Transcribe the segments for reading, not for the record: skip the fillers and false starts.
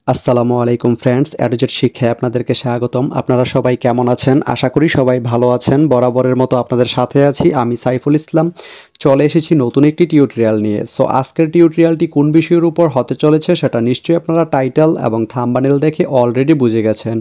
আসসালামু আলাইকুম ফ্রেন্ডস, অ্যাডোজেট শিক্ষায় আপনাদেরকে স্বাগতম। আপনারা সবাই কেমন আছেন? আশা করি সবাই ভালো আছেন। বরাবরের মতো আপনাদের সাথে আছি আমি সাইফুল ইসলাম। চলে এসেছি নতুন একটি টিউটোরিয়াল নিয়ে। সো আজকের টিউটোরিয়ালটি কোন বিষয়ের উপর হতে চলেছে সেটা নিশ্চয়ই আপনারা টাইটেল এবং থাম্বনেল দেখে অলরেডি বুঝে গেছেন।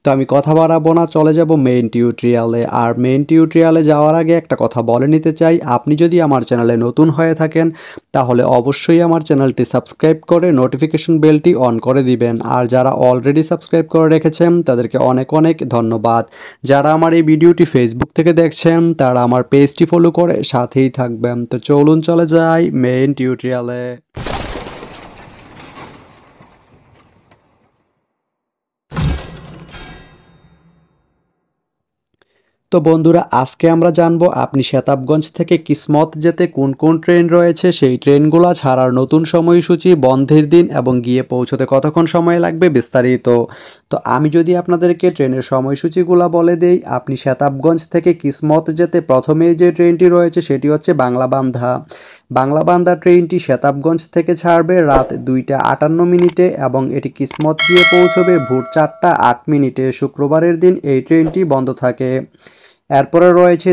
তো আমি কথা বাড়াবো না, চলে যাব মেইন টিউটোরিয়ালে। আর মেইন টিউটোরিয়ালে যাওয়ার আগে একটা কথা বলে নিতে চাই, আপনি যদি আমার চ্যানেলে নতুন হয়ে থাকেন তাহলে অবশ্যই আমার চ্যানেলটি সাবস্ক্রাইব করে নোটিফিকেশন বেলটি অন করে দিবেন। আর যারা অলরেডি সাবস্ক্রাইব করে রেখেছেন তাদেরকে অনেক অনেক ধন্যবাদ। যারা আমার এই ভিডিওটি ফেসবুক থেকে দেখছেন তারা আমার পেজটি ফলো করে সাথেই থাকবেন। তো চলুন চলে যাই মেইন টিউটোরিয়ালে। তো বন্ধুরা, আজকে আমরা জানবো আপনি শতাবগঞ্জ থেকে কিসমত যেতে কোন কোন ট্রেন রয়েছে, সেই ট্রেনগুলো ছাড়ার নতুন সময়সূচি, বন্ধের দিন এবং গিয়ে পৌঁছতে কতক্ষণ সময় লাগবে বিস্তারিত। তো আমি যদি আপনাদেরকে ট্রেনের সময়সূচিগুলো বলে দেই, আপনি শতাবগঞ্জ থেকে কিসমত যেতে প্রথমেই যে ট্রেনটি রয়েছে সেটি হচ্ছে বাংলাবান্ধা। বাংলাবান্ধা ট্রেনটি শতাবগঞ্জ থেকে ছাড়বে রাত 2:58 এবং এটি কিসমত গিয়ে পৌঁছবে ভোর 4:08। শুক্রবারের দিন এই ট্রেনটি বন্ধ থাকে। এরপরে রয়েছে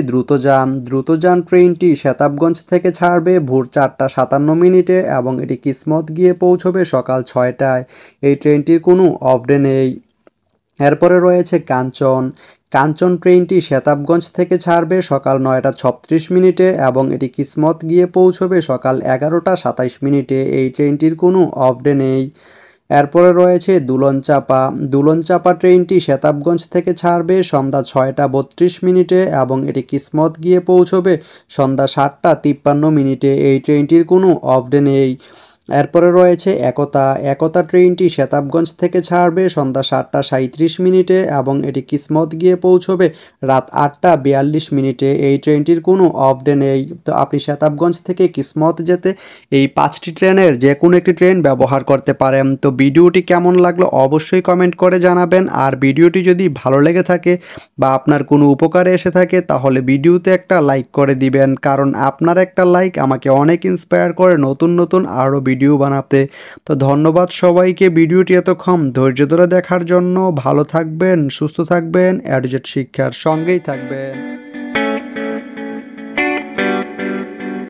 দ্রুতযান ট্রেনটি শতাবগঞ্জ থেকে ছাড়বে ভোর 4:57 এবং এটি কিসমত গিয়ে পৌঁছবে সকাল 6টায়। এই ট্রেনটির কোনো অফ ডে নেই। এরপরে রয়েছে কাঞ্চন ট্রেনটি শতাবগঞ্জ থেকে ছাড়বে সকাল 9:36 এবং এটি কিসমত গিয়ে পৌঁছবে সকাল 11:27। এই ট্রেনটির কোনো অফ ডে নেই। এরপরে রয়েছে দুলনচাপা ট্রেনটি শতাবগঞ্জ থেকে ছাড়বে সন্ধ্যা 6:32 এবং এটি কিসমত গিয়ে পৌঁছবে সন্ধ্যা 7:53। এই ট্রেনটির কোনো অফ ডে নেই। এরপরে রয়েছে একতা ট্রেনটি শতাবগঞ্জ থেকে ছাড়বে সন্ধ্যা 7:37 এবং এটি কিসমত গিয়ে পৌঁছবে রাত 8:42। এই ট্রেনটির কোনো অফ ডে নেই। তো আপনি শতাবগঞ্জ থেকে কিসমত যেতে এই 5টি ট্রেনের যে কোনো একটি ট্রেন ব্যবহার করতে পারেন। তো ভিডিওটি কেমন লাগলো অবশ্যই কমেন্ট করে জানাবেন। আর ভিডিওটি যদি ভালো লেগে থাকে বা আপনার কোনো উপকারে এসে থাকে তাহলে ভিডিওতে একটা লাইক করে দিবেন, কারণ আপনার একটা লাইক আমাকে অনেক ইন্সপায়ার করে নতুন নতুন আরও ভিডিও বানাতে। তো ধন্যবাদ সবাইকে ভিডিওটি এতক্ষণ ধৈর্য ধরে দেখার জন্য। ভালো থাকবেন, সুস্থ থাকবেন, অ্যাডজেট শিক্ষার সঙ্গেই থাকবেন।